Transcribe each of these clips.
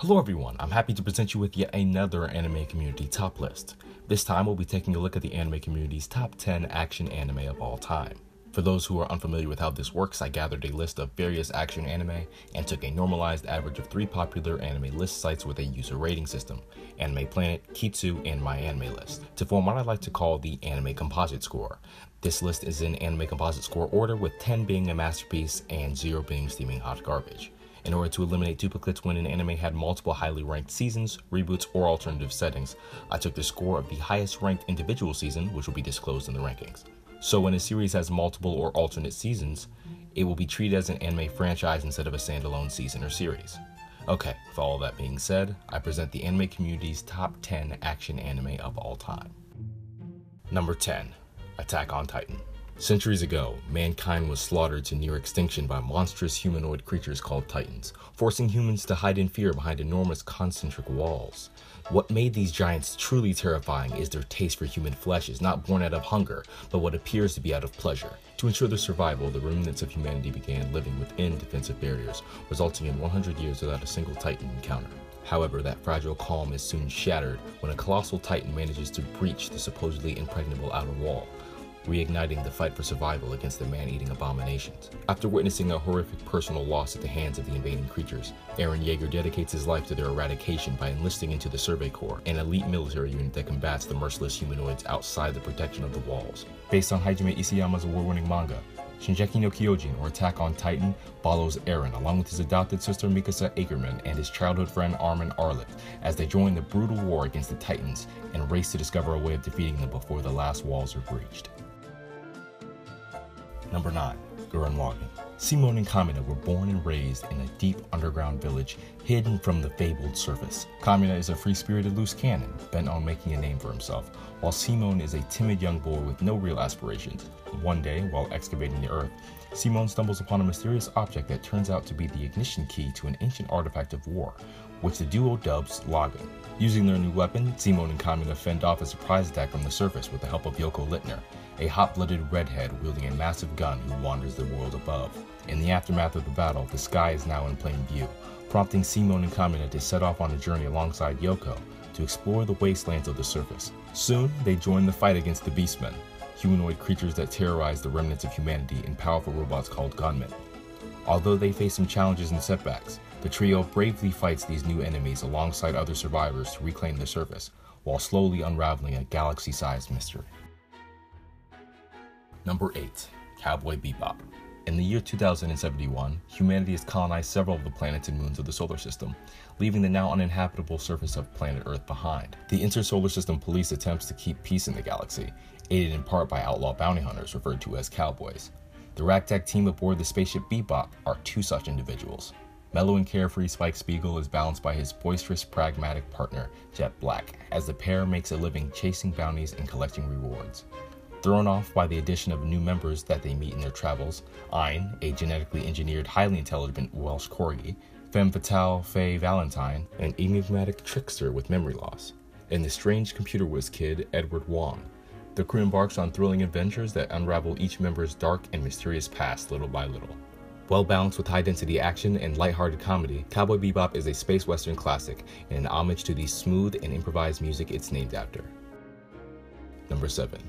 Hello everyone, I'm happy to present you with yet another anime community top list. This time we'll be taking a look at the anime community's top 10 action anime of all time. For those who are unfamiliar with how this works, I gathered a list of various action anime and took a normalized average of 3 popular anime list sites with a user rating system: Anime Planet, Kitsu, and My Anime List, to form what I like to call the anime composite score. This list is in anime composite score order, with 10 being a masterpiece and 0 being steaming hot garbage. In order to eliminate duplicates when an anime had multiple highly ranked seasons, reboots, or alternative settings, I took the score of the highest ranked individual season, which will be disclosed in the rankings. So when a series has multiple or alternate seasons, it will be treated as an anime franchise instead of a standalone season or series. Okay, with all of that being said, I present the anime community's top 10 action anime of all time. Number 10. Attack on Titan. Centuries ago, mankind was slaughtered to near extinction by monstrous humanoid creatures called Titans, forcing humans to hide in fear behind enormous concentric walls. What made these giants truly terrifying is their taste for human flesh is not born out of hunger, but what appears to be out of pleasure. To ensure their survival, the remnants of humanity began living within defensive barriers, resulting in 100 years without a single Titan encounter. However, that fragile calm is soon shattered when a colossal Titan manages to breach the supposedly impregnable outer wall, reigniting the fight for survival against the man-eating abominations. After witnessing a horrific personal loss at the hands of the invading creatures, Eren Yeager dedicates his life to their eradication by enlisting into the Survey Corps, an elite military unit that combats the merciless humanoids outside the protection of the walls. Based on Hajime Isayama's award-winning manga, Shingeki no Kyojin, or Attack on Titan, follows Eren along with his adopted sister Mikasa Ackerman and his childhood friend Armin Arlet as they join the brutal war against the Titans and race to discover a way of defeating them before the last walls are breached. Number 9. Gurren Lagann. Simon and Kamina were born and raised in a deep underground village hidden from the fabled surface. Kamina is a free-spirited loose cannon bent on making a name for himself, while Simon is a timid young boy with no real aspirations. One day, while excavating the earth, Simon stumbles upon a mysterious object that turns out to be the ignition key to an ancient artifact of war, which the duo dubs Lagann. Using their new weapon, Simon and Kamina fend off a surprise attack from the surface with the help of Yoko Littner, a hot-blooded redhead wielding a massive gun who wanders the world above. In the aftermath of the battle, the sky is now in plain view, prompting Simon and Kamina to set off on a journey alongside Yoko to explore the wastelands of the surface. Soon, they join the fight against the Beastmen, humanoid creatures that terrorize the remnants of humanity and powerful robots called gunmen. Although they face some challenges and setbacks, the trio bravely fights these new enemies alongside other survivors to reclaim the surface, while slowly unraveling a galaxy-sized mystery. Number 8. Cowboy Bebop. In the year 2071, humanity has colonized several of the planets and moons of the solar system, leaving the now uninhabitable surface of planet Earth behind. The Intersolar System Police attempts to keep peace in the galaxy, aided in part by outlaw bounty hunters referred to as cowboys. The ragtag team aboard the spaceship Bebop are 2 such individuals. Mellow and carefree Spike Spiegel is balanced by his boisterous, pragmatic partner, Jet Black, as the pair makes a living chasing bounties and collecting rewards. Thrown off by the addition of new members that they meet in their travels, Ein, a genetically engineered, highly intelligent Welsh corgi, femme fatale Faye Valentine, an enigmatic trickster with memory loss, and the strange computer whiz kid Edward Wong. The crew embarks on thrilling adventures that unravel each member's dark and mysterious past little by little. Well balanced with high-density action and lighthearted comedy, Cowboy Bebop is a space western classic and an homage to the smooth and improvised music it's named after. Number 7.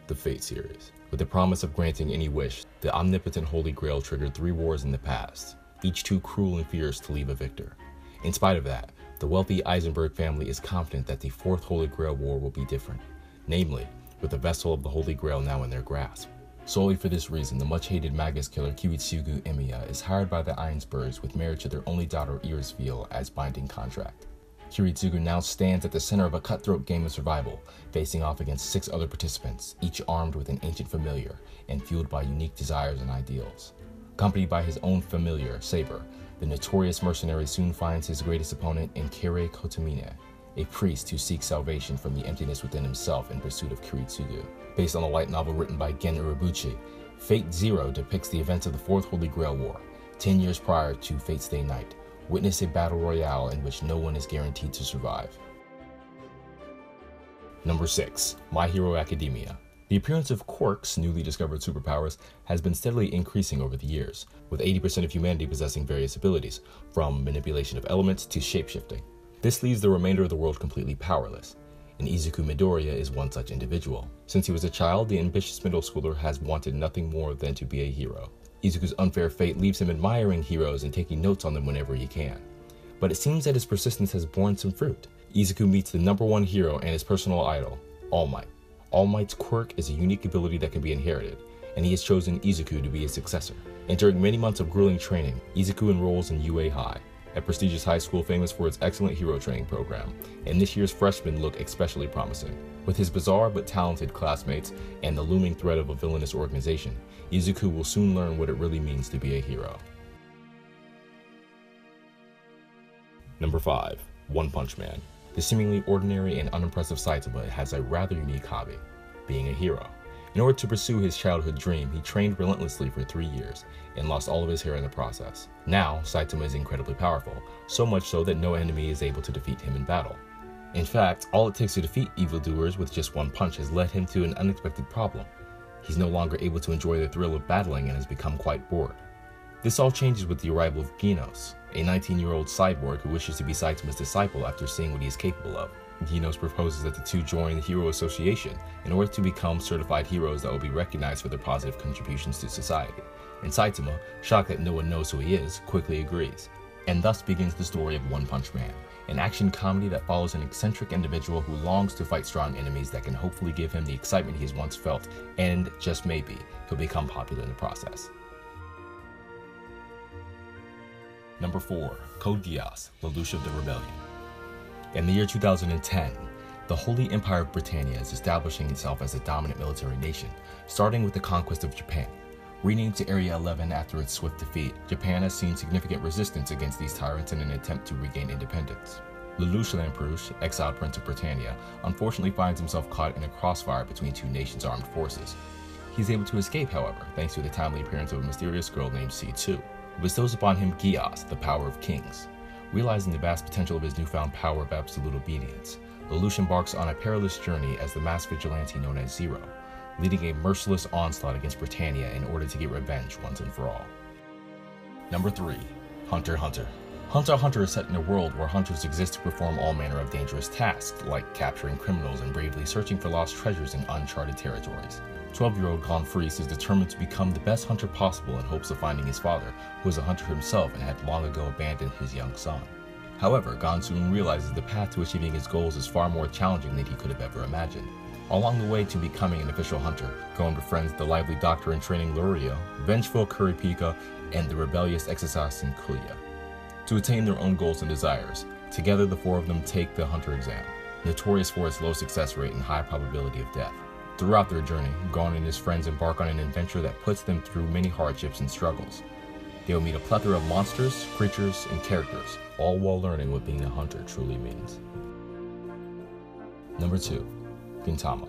The Fate series. With the promise of granting any wish, the omnipotent Holy Grail triggered 3 wars in the past, each too cruel and fierce to leave a victor. In spite of that, the wealthy Eisenberg family is confident that the 4th Holy Grail war will be different, namely, with the vessel of the Holy Grail now in their grasp. Solely for this reason, the much-hated Magus killer Kiritsugu Emiya is hired by the Einsbergs with marriage to their only daughter Irisville as binding contract. Kiritsugu now stands at the center of a cutthroat game of survival, facing off against 6 other participants, each armed with an ancient familiar and fueled by unique desires and ideals. Accompanied by his own familiar, Saber, the notorious mercenary soon finds his greatest opponent in Kere Kotomine, a priest who seeks salvation from the emptiness within himself in pursuit of Kiritsugu. Based on a light novel written by Gen Urobuchi, Fate Zero depicts the events of the 4th Holy Grail War, 10 years prior to Fate's Day Night. Witness a battle royale in which no one is guaranteed to survive. Number 6. My Hero Academia. The appearance of Quark's newly discovered superpowers has been steadily increasing over the years, with 80% of humanity possessing various abilities, from manipulation of elements to shapeshifting. This leaves the remainder of the world completely powerless, and Izuku Midoriya is one such individual. Since he was a child, the ambitious middle schooler has wanted nothing more than to be a hero. Izuku's unfair fate leaves him admiring heroes and taking notes on them whenever he can. But it seems that his persistence has borne some fruit. Izuku meets the #1 hero and his personal idol, All Might. All Might's quirk is a unique ability that can be inherited, and he has chosen Izuku to be his successor. And during many months of grueling training, Izuku enrolls in UA High, a prestigious high school famous for its excellent hero training program, and this year's freshmen look especially promising. With his bizarre but talented classmates and the looming threat of a villainous organization, Izuku will soon learn what it really means to be a hero. Number 5. One Punch Man. The seemingly ordinary and unimpressive Saitama has a rather unique hobby, being a hero. In order to pursue his childhood dream, he trained relentlessly for 3 years and lost all of his hair in the process. Now, Saitama is incredibly powerful, so much so that no enemy is able to defeat him in battle. In fact, all it takes to defeat evildoers with just one punch has led him to an unexpected problem. He's no longer able to enjoy the thrill of battling and has become quite bored. This all changes with the arrival of Geass, a 19-year-old cyborg who wishes to be Saitama's disciple after seeing what he is capable of. Geass proposes that the two join the Hero Association in order to become certified heroes that will be recognized for their positive contributions to society. And Saitama, shocked that no one knows who he is, quickly agrees. And thus begins the story of One Punch Man, an action comedy that follows an eccentric individual who longs to fight strong enemies that can hopefully give him the excitement he has once felt, and, just maybe, he'll become popular in the process. Number 4. Code Geass, Lelouch of the Rebellion. In the year 2010, the Holy Empire of Britannia is establishing itself as a dominant military nation, starting with the conquest of Japan. Renamed to Area 11 after its swift defeat, Japan has seen significant resistance against these tyrants in an attempt to regain independence. Lelouch Lamperouche, exiled Prince of Britannia, unfortunately finds himself caught in a crossfire between two nations' armed forces. He's able to escape, however, thanks to the timely appearance of a mysterious girl named C2, who bestows upon him Geass, the power of kings. Realizing the vast potential of his newfound power of absolute obedience, Lelouch embarks on a perilous journey as the masked vigilante known as Zero, leading a merciless onslaught against Britannia in order to get revenge once and for all. Number 3. Hunter x Hunter. Hunter x Hunter is set in a world where hunters exist to perform all manner of dangerous tasks, like capturing criminals and bravely searching for lost treasures in uncharted territories. 12-year-old Gon Freese is determined to become the best hunter possible in hopes of finding his father, who was a hunter himself and had long ago abandoned his young son. However, Gon soon realizes the path to achieving his goals is far more challenging than he could have ever imagined. Along the way to becoming an official hunter, Gon befriends the lively doctor-in-training Lurio, vengeful Kurapika, and the rebellious ex-assassin Kuya. To attain their own goals and desires, together the four of them take the hunter exam, notorious for its low success rate and high probability of death. Throughout their journey, Gon and his friends embark on an adventure that puts them through many hardships and struggles. They will meet a plethora of monsters, creatures, and characters, all while learning what being a hunter truly means. Number 2. Gintama.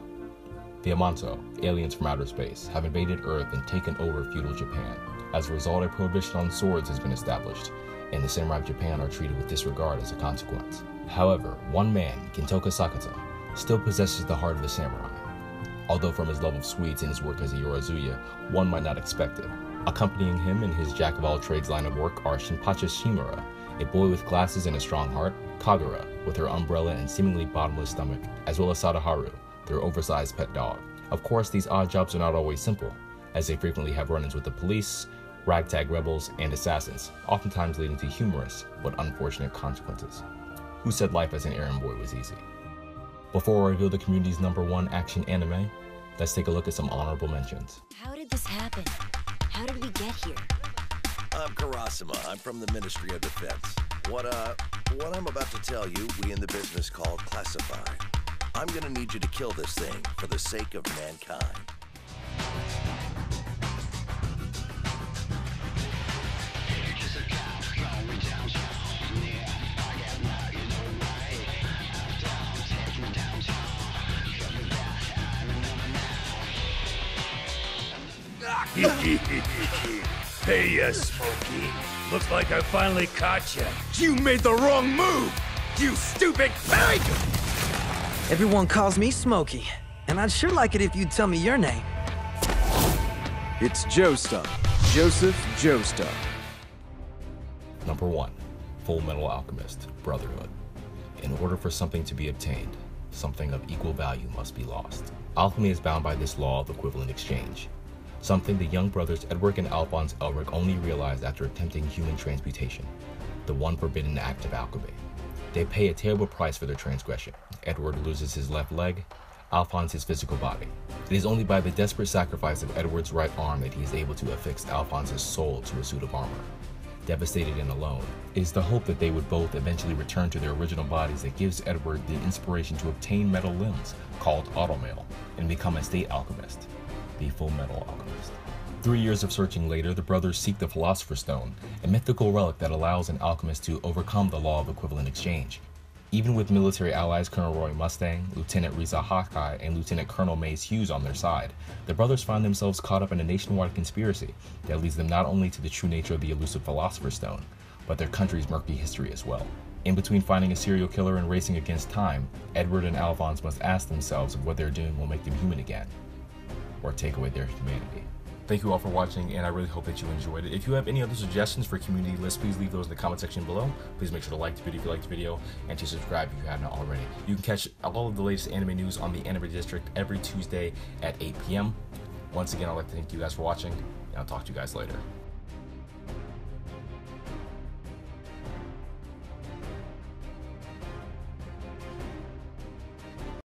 The Amanto, aliens from outer space, have invaded Earth and taken over feudal Japan. As a result, a prohibition on swords has been established, and the samurai of Japan are treated with disregard as a consequence. However, one man, Gintoka Sakata, still possesses the heart of the samurai. Although from his love of sweets and his work as a Yorazuya, one might not expect it. Accompanying him in his jack-of-all-trades line of work are Shinpacha Shimura, a boy with glasses and a strong heart, Kagura, with her umbrella and seemingly bottomless stomach, as well as Sadaharu, their oversized pet dog. Of course, these odd jobs are not always simple, as they frequently have run-ins with the police, ragtag rebels, and assassins, oftentimes leading to humorous but unfortunate consequences. Who said life as an errand boy was easy? Before I reveal the community's #1 action anime, let's take a look at some honorable mentions. How did this happen? How did we get here? I'm Karasuma. I'm from the Ministry of Defense. What I'm about to tell you, we in the business call classified. I'm gonna need you to kill this thing for the sake of mankind. Hey, Smokey. Looks like I finally caught you. You made the wrong move, you stupid pig! Everyone calls me Smokey. And I'd sure like it if you'd tell me your name. It's Joestar. Joseph Joestar. Number 1. Fullmetal Alchemist, Brotherhood. In order for something to be obtained, something of equal value must be lost. Alchemy is bound by this law of equivalent exchange, something the young brothers Edward and Alphonse Elric only realized after attempting human transmutation, the one forbidden act of alchemy. They pay a terrible price for their transgression. Edward loses his left leg, Alphonse his physical body. It is only by the desperate sacrifice of Edward's right arm that he is able to affix Alphonse's soul to a suit of armor. Devastated and alone, it is the hope that they would both eventually return to their original bodies that gives Edward the inspiration to obtain metal limbs, called automail, and become a state alchemist, the Fullmetal Alchemist. 3 years of searching later, the brothers seek the Philosopher's Stone, a mythical relic that allows an alchemist to overcome the law of equivalent exchange. Even with military allies Colonel Roy Mustang, Lieutenant Riza Hakai, and Lieutenant Colonel Mace Hughes on their side, the brothers find themselves caught up in a nationwide conspiracy that leads them not only to the true nature of the elusive Philosopher's Stone, but their country's murky history as well. In between finding a serial killer and racing against time, Edward and Alphonse must ask themselves if what they're doing will make them human again, or take away their humanity. Thank you all for watching, and I really hope that you enjoyed it. If you have any other suggestions for community lists, please leave those in the comment section below. Please make sure to like the video if you liked the video, and to subscribe if you haven't already. You can catch all of the latest anime news on the Anime District every Tuesday at 8 p.m. Once again, I'd like to thank you guys for watching, and I'll talk to you guys later.